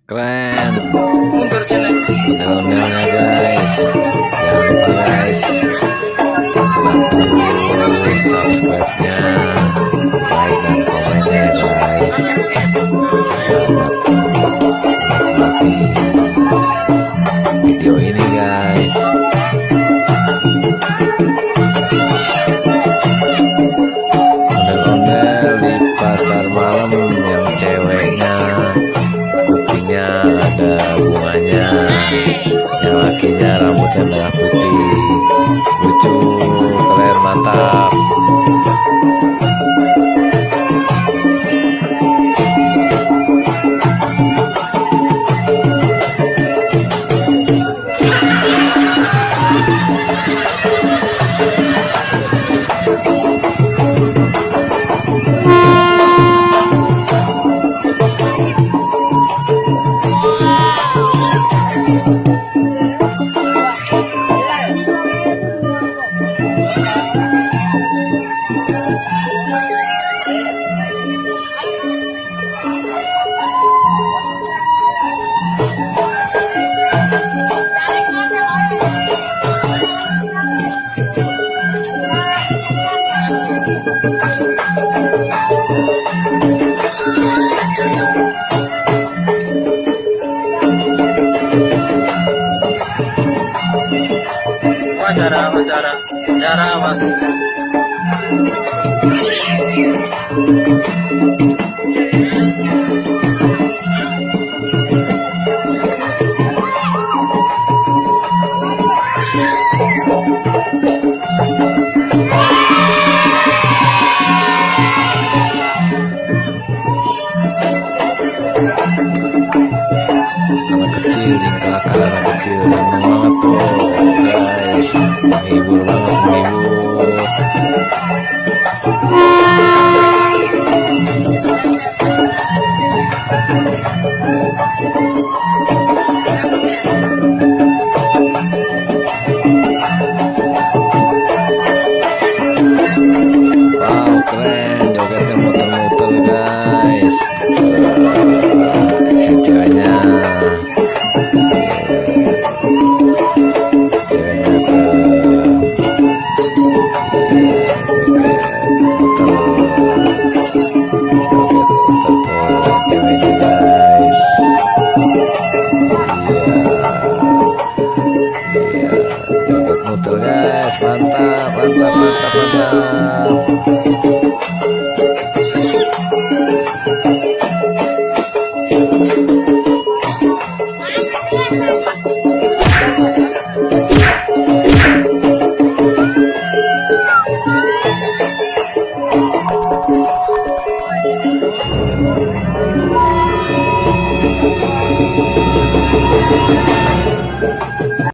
Keren. Mundur sini. Ondel-ondelnya guys. Jangan lupa guys, bantu subscribe-nya, like dan komennya ya guys. Selamat menikmati video ini guys. Ondel-ondel di pasar malam yang ceweknya kupingnya ada bunganya, yang lakinya rambutnya merah putih. Lucu, keren, mantap. Cara mas. Anak kecil, tingkahkan anak kecil, seneng banget tuh guys, menghibur banget, menghibur.